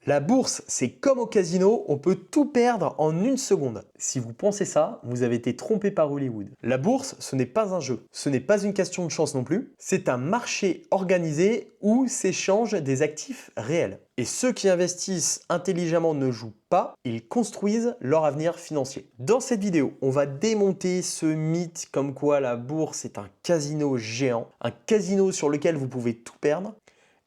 La bourse, c'est comme au casino, on peut tout perdre en une seconde. Si vous pensez ça, vous avez été trompé par Hollywood. La bourse, ce n'est pas un jeu, ce n'est pas une question de chance non plus, c'est un marché organisé où s'échangent des actifs réels. Et ceux qui investissent intelligemment ne jouent pas, ils construisent leur avenir financier. Dans cette vidéo, on va démonter ce mythe comme quoi la bourse est un casino géant, un casino sur lequel vous pouvez tout perdre.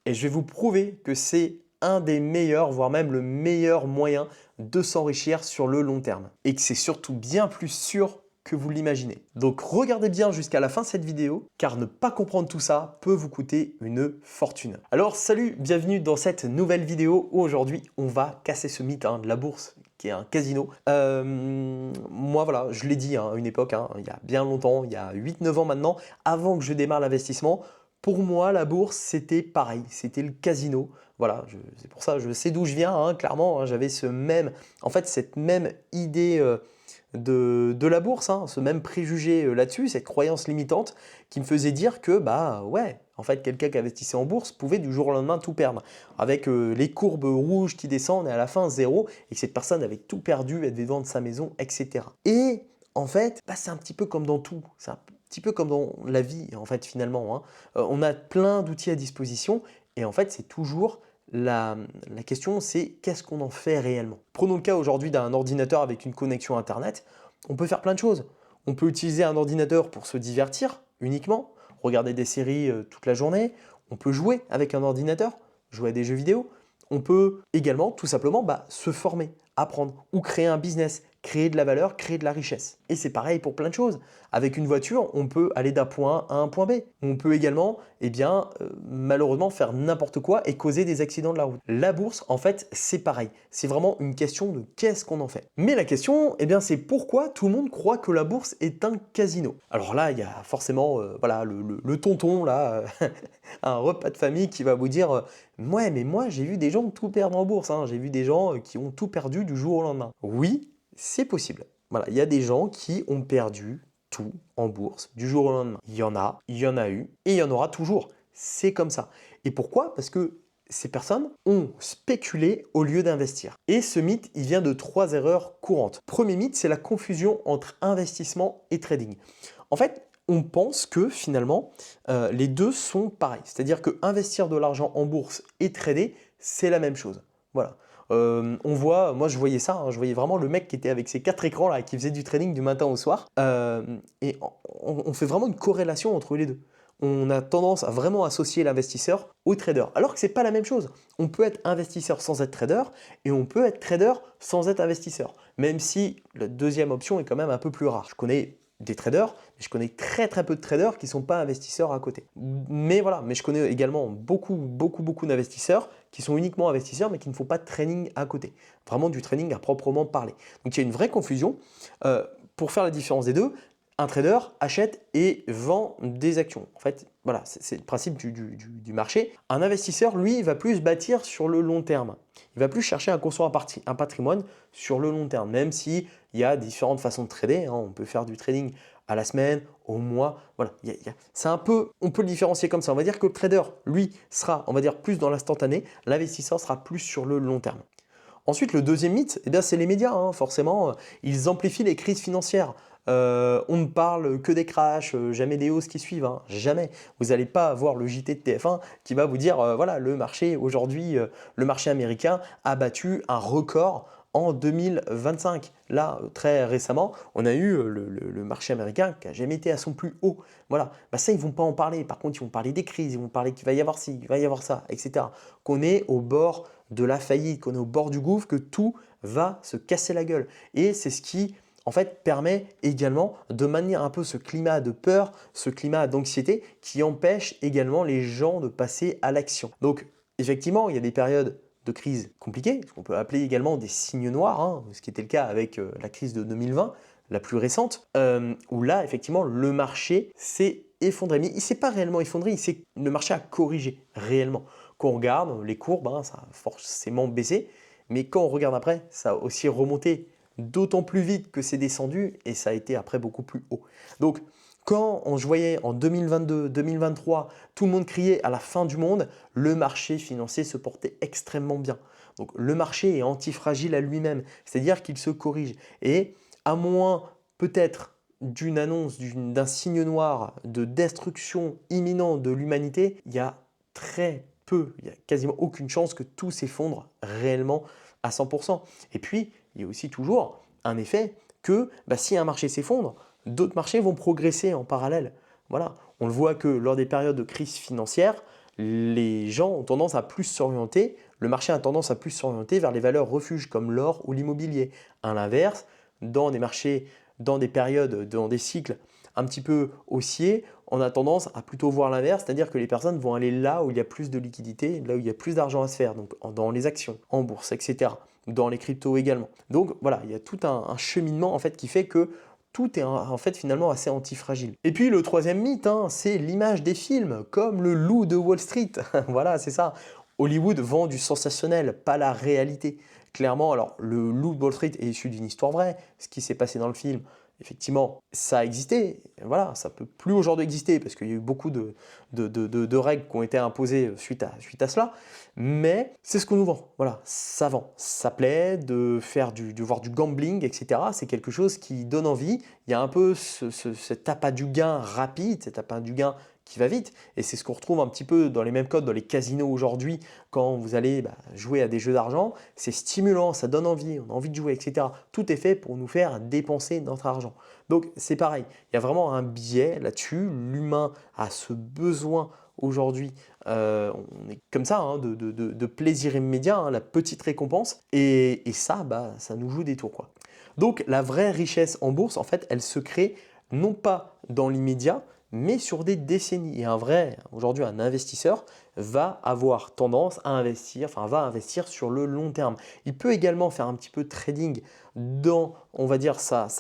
Et je vais vous prouver que c'est un des meilleurs, voire même le meilleur moyen de s'enrichir sur le long terme. Et que c'est surtout bien plus sûr que vous l'imaginez. Donc regardez bien jusqu'à la fin de cette vidéo, car ne pas comprendre tout ça peut vous coûter une fortune. Alors salut, bienvenue dans cette nouvelle vidéo où aujourd'hui on va casser ce mythe de la bourse qui est un casino. Moi voilà, je l'ai dit à une époque, il y a bien longtemps, il y a 8-9 ans maintenant, avant que je démarre l'investissement, pour moi, la bourse, c'était pareil, c'était le casino. Voilà, c'est pour ça, je sais d'où je viens, clairement, j'avais cette même idée de la bourse, ce même préjugé là-dessus, cette croyance limitante qui me faisait dire que, bah ouais, en fait, quelqu'un qui investissait en bourse pouvait du jour au lendemain tout perdre, avec les courbes rouges qui descendent et à la fin zéro, et que cette personne avait tout perdu, elle devait vendre sa maison, etc. Et en fait, c'est un petit peu comme dans tout, c'est un petit peu comme dans la vie, en fait, finalement. On a plein d'outils à disposition et en fait, c'est toujours la question, c'est qu'est-ce qu'on en fait réellement? Prenons le cas aujourd'hui d'un ordinateur avec une connexion Internet. On peut faire plein de choses. On peut utiliser un ordinateur pour se divertir uniquement, regarder des séries toute la journée. On peut jouer avec un ordinateur, jouer à des jeux vidéo. On peut également tout simplement se former, apprendre ou créer un business, créer de la valeur, créer de la richesse. Et c'est pareil pour plein de choses. Avec une voiture, on peut aller d'un point A à un point B. On peut également, malheureusement, faire n'importe quoi et causer des accidents de la route. La bourse, en fait, c'est pareil. C'est vraiment une question de qu'est-ce qu'on en fait. Mais la question, c'est pourquoi tout le monde croit que la bourse est un casino. Alors là, il y a forcément le tonton, là, un repas de famille qui va vous dire ouais, mais moi, j'ai vu des gens tout perdre en bourse. J'ai vu des gens qui ont tout perdu du jour au lendemain. Oui, c'est possible. Voilà, il y a des gens qui ont perdu tout en bourse du jour au lendemain. Il y en a eu et il y en aura toujours. C'est comme ça. Et pourquoi? Parce que ces personnes ont spéculé au lieu d'investir. Et ce mythe, il vient de 3 erreurs courantes. Premier mythe, c'est la confusion entre investissement et trading. En fait, on pense que finalement, les deux sont pareils. C'est-à-dire que investir de l'argent en bourse et trader, c'est la même chose. Voilà. Moi je voyais ça, je voyais vraiment le mec qui était avec ses 4 écrans là, qui faisait du trading du matin au soir. Et on fait vraiment une corrélation entre les deux. On a tendance à vraiment associer l'investisseur au trader, alors que c'est pas la même chose. On peut être investisseur sans être trader et on peut être trader sans être investisseur. Même si la deuxième option est quand même un peu plus rare. Je connais des traders, mais je connais très peu de traders qui ne sont pas investisseurs à côté. Mais voilà, mais je connais également beaucoup d'investisseurs qui sont uniquement investisseurs mais qui ne font pas de trading à côté. Vraiment du trading à proprement parler. Donc il y a une vraie confusion. Pour faire la différence des deux, un trader achète et vend des actions. En fait, voilà, c'est le principe du marché. Un investisseur, lui, va plus bâtir sur le long terme. Il va plus chercher à construire un patrimoine sur le long terme, même s'il y a différentes façons de trader. On peut faire du trading à la semaine, au mois. Voilà, c'est un peu, on peut le différencier comme ça. On va dire que le trader, lui, sera, on va dire, plus dans l'instantané. L'investisseur sera plus sur le long terme. Ensuite, le deuxième mythe, c'est les médias. Forcément, ils amplifient les crises financières. On ne parle que des crashs, jamais des hausses qui suivent. Jamais. Vous n'allez pas avoir le JT de TF1 qui va vous dire voilà, le marché aujourd'hui, le marché américain a battu un record en 2025. Là, très récemment, on a eu le marché américain qui n'a jamais été à son plus haut. Voilà, ça, ils ne vont pas en parler. Par contre, ils vont parler des crises, ils vont parler qu'il va y avoir ci, il va y avoir ça, etc. Qu'on est au bord de la faillite, qu'on est au bord du gouffre, que tout va se casser la gueule. Et c'est ce qui, en fait, permet également de maintenir un peu ce climat de peur, ce climat d'anxiété qui empêche également les gens de passer à l'action. Donc, effectivement, il y a des périodes de crise compliquées, ce qu'on peut appeler également des signes noirs, ce qui était le cas avec la crise de 2020, la plus récente, où là, effectivement, le marché s'est effondré. Mais il ne s'est pas réellement effondré, le marché a corrigé réellement. Quand on regarde les courbes, ça a forcément baissé, mais quand on regarde après, ça a aussi remonté d'autant plus vite que c'est descendu et ça a été après beaucoup plus haut. Donc, quand on voyait en 2022, 2023, tout le monde criait à la fin du monde, le marché financier se portait extrêmement bien. Donc le marché est antifragile à lui-même, c'est-à-dire qu'il se corrige. Et à moins peut-être d'une annonce, d'un signe noir de destruction imminente de l'humanité, il y a très peu, il n'y a quasiment aucune chance que tout s'effondre réellement à 100%. Et puis, il y a aussi toujours un effet que si un marché s'effondre, d'autres marchés vont progresser en parallèle. Voilà, on le voit que lors des périodes de crise financière, les gens ont tendance à plus s'orienter, le marché a tendance à plus s'orienter vers les valeurs refuges comme l'or ou l'immobilier. À l'inverse, dans des marchés, dans des périodes, dans des cycles un petit peu haussiers, on a tendance à plutôt voir l'inverse, c'est-à-dire que les personnes vont aller là où il y a plus de liquidité, là où il y a plus d'argent à se faire, donc dans les actions, en bourse, etc., dans les cryptos également. Donc voilà, il y a tout un cheminement en fait qui fait que tout est en fait finalement assez antifragile. Et puis le troisième mythe, c'est l'image des films, comme le loup de Wall Street. Voilà, c'est ça. Hollywood vend du sensationnel, pas la réalité. Clairement, alors le loup de Wall Street est issu d'une histoire vraie. Ce qui s'est passé dans le film, effectivement, ça a existé. Voilà, ça peut plus aujourd'hui exister parce qu'il y a eu beaucoup de règles qui ont été imposées suite à cela. Mais c'est ce qu'on nous vend. Voilà, ça vend. Ça plaît de voir du gambling, etc. C'est quelque chose qui donne envie. Il y a un peu cet appât du gain rapide, cet appât du gain qui va vite. Et c'est ce qu'on retrouve un petit peu dans les mêmes codes dans les casinos aujourd'hui. Quand vous allez jouer à des jeux d'argent, c'est stimulant, ça donne envie, on a envie de jouer, etc. Tout est fait pour nous faire dépenser notre argent. Donc c'est pareil, il y a vraiment un biais là-dessus. L'humain a ce besoin aujourd'hui, on est comme ça, de plaisir immédiat, la petite récompense. Et ça, ça nous joue des tours, quoi. Donc la vraie richesse en bourse, en fait, elle se crée non pas dans l'immédiat, mais sur des décennies. Et aujourd'hui, un investisseur va avoir tendance à investir, va investir sur le long terme. Il peut également faire un petit peu de trading dans, on va dire, sa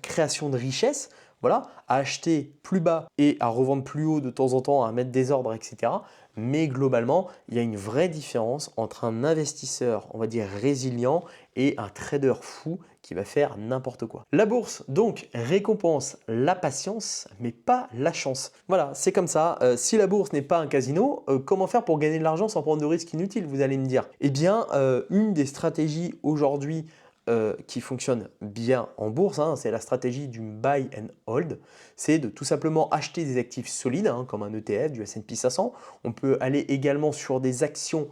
création de richesse, voilà, à acheter plus bas et à revendre plus haut de temps en temps, à mettre des ordres, etc. Mais globalement, il y a une vraie différence entre un investisseur, on va dire, résilient et un trader fou qui va faire n'importe quoi. La bourse, donc, récompense la patience, mais pas la chance. Voilà, c'est comme ça. Si la bourse n'est pas un casino, comment faire pour gagner de l'argent sans prendre de risques inutiles, vous allez me dire? Eh bien, une des stratégies aujourd'hui qui fonctionne bien en bourse, c'est la stratégie du buy and hold. C'est de tout simplement acheter des actifs solides, comme un ETF, du S&P 500. On peut aller également sur des actions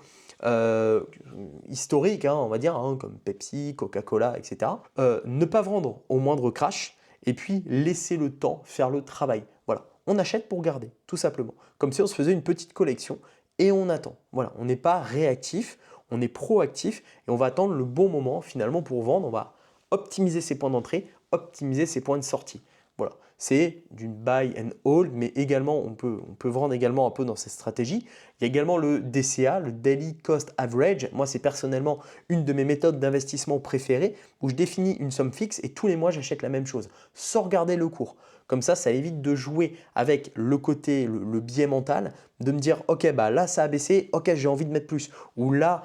historiques, on va dire, comme Pepsi, Coca-Cola, etc. Ne pas vendre au moindre crash et puis laisser le temps faire le travail. Voilà, on achète pour garder, tout simplement. Comme si on se faisait une petite collection et on attend. Voilà, on n'est pas réactif, on est proactif et on va attendre le bon moment finalement pour vendre. On va optimiser ses points d'entrée, optimiser ses points de sortie. Voilà, c'est d'une buy and hold, mais également on peut vendre également un peu dans cette stratégie. Il y a également le DCA, le Daily Cost Average. Moi, c'est personnellement une de mes méthodes d'investissement préférées où je définis une somme fixe et tous les mois, j'achète la même chose sans regarder le cours. Comme ça évite de jouer avec le côté, le biais mental, de me dire ok là ça a baissé, ok j'ai envie de mettre plus, ou là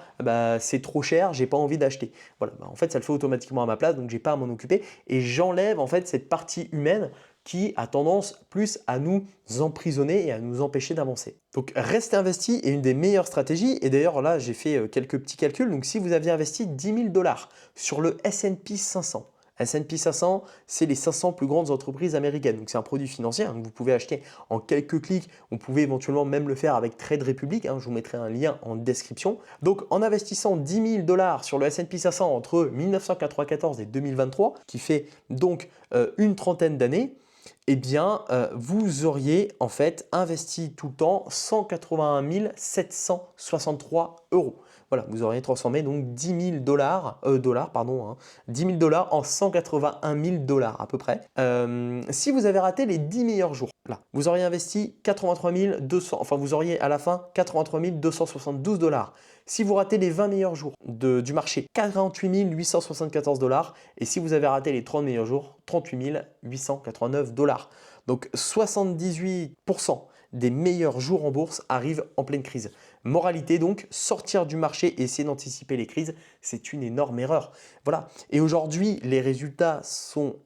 c'est trop cher, j'ai pas envie d'acheter. Voilà, en fait ça le fait automatiquement à ma place, donc j'ai pas à m'en occuper et j'enlève en fait cette partie humaine qui a tendance plus à nous emprisonner et à nous empêcher d'avancer. Donc rester investi est une des meilleures stratégies et d'ailleurs là j'ai fait quelques petits calculs. Donc si vous aviez investi 10 000 $ sur le S&P 500, S&P 500, c'est les 500 plus grandes entreprises américaines. Donc c'est un produit financier que vous pouvez acheter en quelques clics. Vous pouvez éventuellement même le faire avec Trade Republic. Je vous mettrai un lien en description. Donc en investissant 10 000 $ sur le S&P 500 entre 1994 et 2023, qui fait donc une trentaine d'années, eh bien, vous auriez en fait investi tout le temps 181 763 €. Voilà, vous auriez transformé donc 10 000 10 000 $ en 181 000 $ à peu près. Si vous avez raté les 10 meilleurs jours, là, vous auriez investi 83 200, enfin vous auriez à la fin 83 272 $. Si vous ratez les 20 meilleurs jours du marché, 48 874 $. Et si vous avez raté les 30 meilleurs jours, 38 889 $. Donc 78% des meilleurs jours en bourse arrivent en pleine crise. Moralité donc, sortir du marché et essayer d'anticiper les crises, c'est une énorme erreur. Voilà. Et aujourd'hui, les résultats sont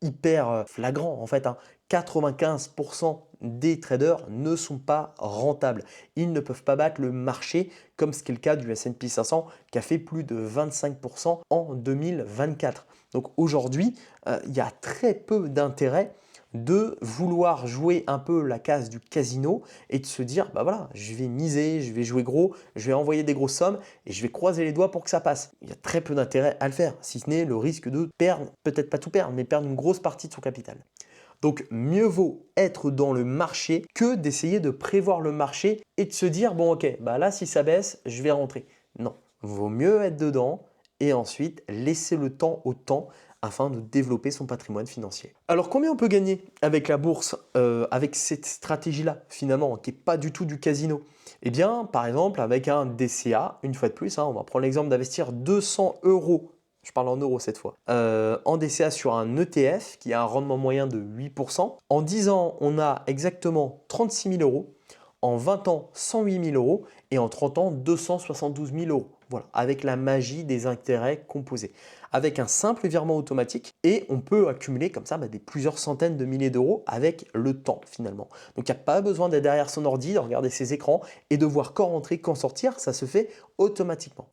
hyper flagrants en fait. 95% des traders ne sont pas rentables. Ils ne peuvent pas battre le marché comme ce qui est le cas du S&P 500 qui a fait plus de 25% en 2024. Donc aujourd'hui, il y a très peu d'intérêt de vouloir jouer un peu la case du casino et de se dire bah voilà, je vais miser, je vais jouer gros, je vais envoyer des grosses sommes et je vais croiser les doigts pour que ça passe. Il y a très peu d'intérêt à le faire, si ce n'est le risque de perdre, peut-être pas tout perdre, mais perdre une grosse partie de son capital. Donc mieux vaut être dans le marché que d'essayer de prévoir le marché et de se dire bon ok, bah là si ça baisse, je vais rentrer. Non, vaut mieux être dedans et ensuite laisser le temps au temps afin de développer son patrimoine financier. Alors combien on peut gagner avec la bourse, avec cette stratégie-là finalement, qui n'est pas du tout du casino? Eh bien par exemple avec un DCA, une fois de plus, on va prendre l'exemple d'investir 200 euros. Je parle en euros cette fois. En DCA sur un ETF qui a un rendement moyen de 8%. En 10 ans, on a exactement 36 000 euros. En 20 ans, 108 000 euros. Et en 30 ans, 272 000 euros. Voilà, avec la magie des intérêts composés. Avec un simple virement automatique. Et on peut accumuler comme ça des plusieurs centaines de milliers d'euros avec le temps finalement. Donc il n'y a pas besoin d'être derrière son ordi, de regarder ses écrans et de voir quand rentrer, quand sortir. Ça se fait automatiquement.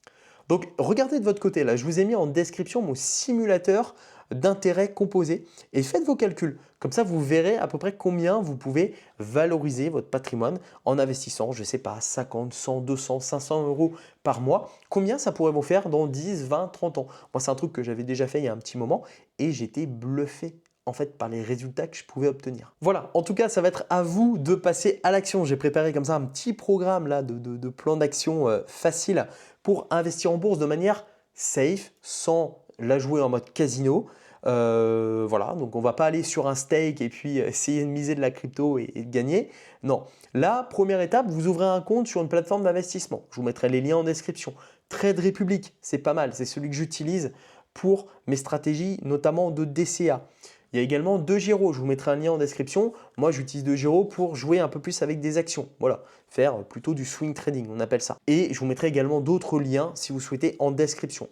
Donc regardez de votre côté, là je vous ai mis en description mon simulateur d'intérêt composé et faites vos calculs. Comme ça vous verrez à peu près combien vous pouvez valoriser votre patrimoine en investissant, je ne sais pas, 50, 100, 200, 500 euros par mois. Combien ça pourrait vous faire dans 10, 20, 30 ans? Moi c'est un truc que j'avais déjà fait il y a un petit moment et j'étais bluffé en fait par les résultats que je pouvais obtenir. Voilà, en tout cas, ça va être à vous de passer à l'action. J'ai préparé comme ça un petit programme là de plan d'action facile pour investir en bourse de manière safe, sans la jouer en mode casino. Voilà, donc on ne va pas aller sur un stake et puis essayer de miser de la crypto et de gagner. Non, la première étape, vous ouvrez un compte sur une plateforme d'investissement. Je vous mettrai les liens en description. Trade Republic, c'est pas mal, c'est celui que j'utilise pour mes stratégies, notamment de DCA. Il y a également DeGiro, je vous mettrai un lien en description. Moi, j'utilise DeGiro pour jouer un peu plus avec des actions. Voilà, faire plutôt du swing trading, on appelle ça. Et je vous mettrai également d'autres liens si vous souhaitez en description.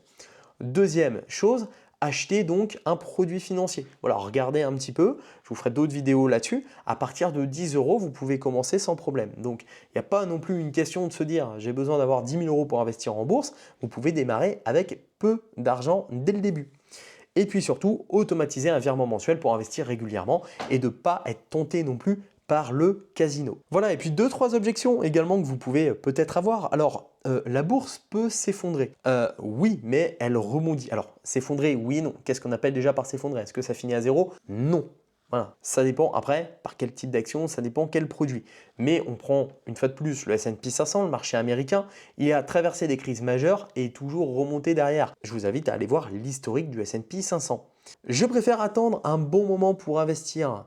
Deuxième chose, acheter donc un produit financier. Voilà, regardez un petit peu, je vous ferai d'autres vidéos là-dessus. À partir de 10 euros, vous pouvez commencer sans problème. Donc, il n'y a pas non plus une question de se dire j'ai besoin d'avoir 10 000 euros pour investir en bourse. Vous pouvez démarrer avec peu d'argent dès le début. Et puis surtout, automatiser un virement mensuel pour investir régulièrement et de ne pas être tenté non plus par le casino. Voilà, et puis 2-3 objections également que vous pouvez peut-être avoir. Alors, la bourse peut s'effondrer. Oui, mais elle rebondit. Alors, s'effondrer, oui et non. Qu'est-ce qu'on appelle déjà par s'effondrer? Est-ce que ça finit à zéro? Non. Voilà, ça dépend après par quel type d'action, ça dépend quel produit. Mais on prend une fois de plus le S&P 500, le marché américain, il a traversé des crises majeures et est toujours remonté derrière. Je vous invite à aller voir l'historique du S&P 500. Je préfère attendre un bon moment pour investir.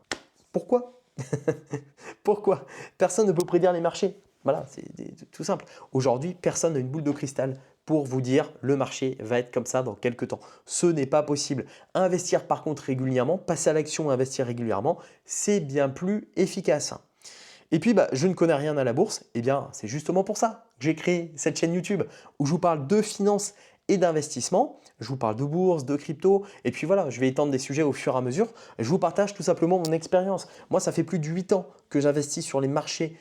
Pourquoi? Pourquoi? Personne ne peut prédire les marchés. Voilà, c'est tout simple. Aujourd'hui, personne n'a une boule de cristal pour vous dire le marché va être comme ça dans quelques temps. Ce n'est pas possible. Investir par contre régulièrement, passer à l'action, investir régulièrement, c'est bien plus efficace. Et puis, je ne connais rien à la bourse. Eh bien, c'est justement pour ça que j'ai créé cette chaîne YouTube où je vous parle de finance et d'investissement. Je vous parle de bourse, de crypto. Et puis voilà, je vais étendre des sujets au fur et à mesure. Je vous partage tout simplement mon expérience. Moi, ça fait plus de 8 ans que j'investis sur les marchés.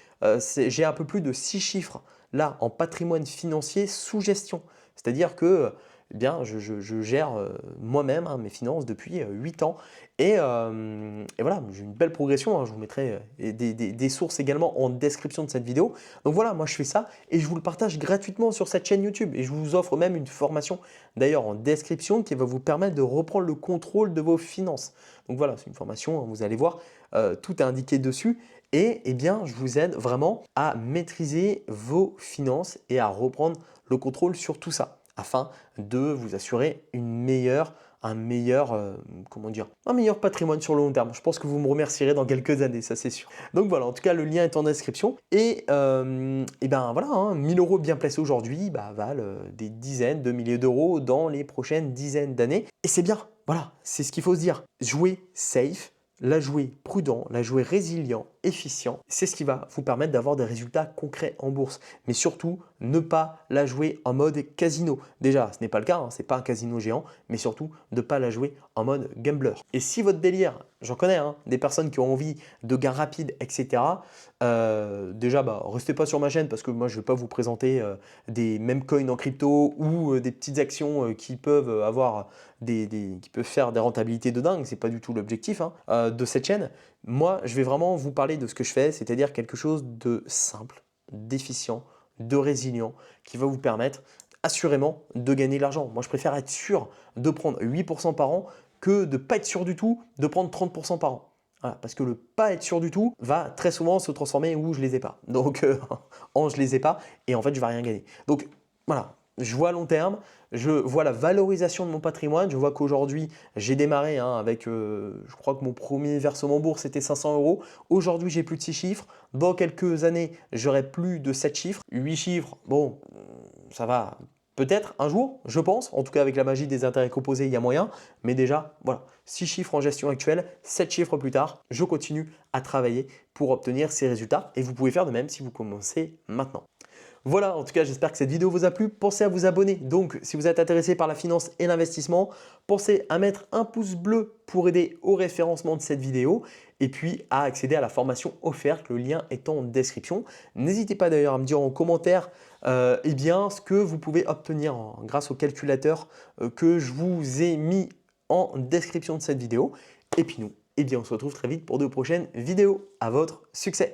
J'ai un peu plus de 6 chiffres là en patrimoine financier sous gestion. C'est-à-dire que je gère moi-même mes finances depuis 8 ans. Et voilà, j'ai une belle progression. Je vous mettrai des sources également en description de cette vidéo. Donc voilà, moi je fais ça et je vous le partage gratuitement sur cette chaîne YouTube. Et je vous offre même une formation d'ailleurs en description qui va vous permettre de reprendre le contrôle de vos finances. Donc voilà, c'est une formation, vous allez voir, tout est indiqué dessus. Et je vous aide vraiment à maîtriser vos finances et à reprendre le contrôle sur tout ça afin de vous assurer un meilleur patrimoine sur le long terme. Je pense que vous me remercierez dans quelques années, ça c'est sûr. Donc voilà, en tout cas, le lien est en description. Et voilà, 1000 euros bien placés aujourd'hui valent des dizaines de milliers d'euros dans les prochaines dizaines d'années. Et c'est bien, voilà, c'est ce qu'il faut se dire. Jouer safe, la jouer prudent, la jouer résilient, efficient, c'est ce qui va vous permettre d'avoir des résultats concrets en bourse. Mais surtout, ne pas la jouer en mode casino. Déjà, ce n'est pas le cas, hein, ce n'est pas un casino géant, mais surtout ne pas la jouer en mode gambler. Et si votre délire, j'en connais, hein, des personnes qui ont envie de gains rapides, etc. Déjà, restez pas sur ma chaîne parce que moi, je ne vais pas vous présenter des mêmes coins en crypto ou des petites actions qui peuvent avoir qui peuvent faire des rentabilités de dingue. C'est pas du tout l'objectif de cette chaîne. Moi, je vais vraiment vous parler de ce que je fais, c'est-à-dire quelque chose de simple, d'efficient, de résilient, qui va vous permettre assurément de gagner de l'argent. Moi, je préfère être sûr de prendre 8% par an que de ne pas être sûr du tout de prendre 30% par an. Voilà, parce que le pas être sûr du tout va très souvent se transformer où je les ai pas. Donc, en je les ai pas et en fait, je ne vais rien gagner. Donc, voilà, je vois à long terme, je vois la valorisation de mon patrimoine. Je vois qu'aujourd'hui, j'ai démarré avec, je crois que mon premier versement bourse était 500 euros. Aujourd'hui, j'ai plus de 6 chiffres. Dans quelques années, j'aurai plus de 7 chiffres. 8 chiffres, bon, ça va peut-être un jour, je pense. En tout cas, avec la magie des intérêts composés, il y a moyen. Mais déjà, voilà, 6 chiffres en gestion actuelle, 7 chiffres plus tard, je continue à travailler pour obtenir ces résultats. Et vous pouvez faire de même si vous commencez maintenant. Voilà, en tout cas, j'espère que cette vidéo vous a plu. Pensez à vous abonner. Donc, si vous êtes intéressé par la finance et l'investissement, pensez à mettre un pouce bleu pour aider au référencement de cette vidéo et puis à accéder à la formation offerte. Le lien est en description. N'hésitez pas d'ailleurs à me dire en commentaire ce que vous pouvez obtenir grâce au calculateur que je vous ai mis en description de cette vidéo. Et puis nous, on se retrouve très vite pour de prochaines vidéos. À votre succès!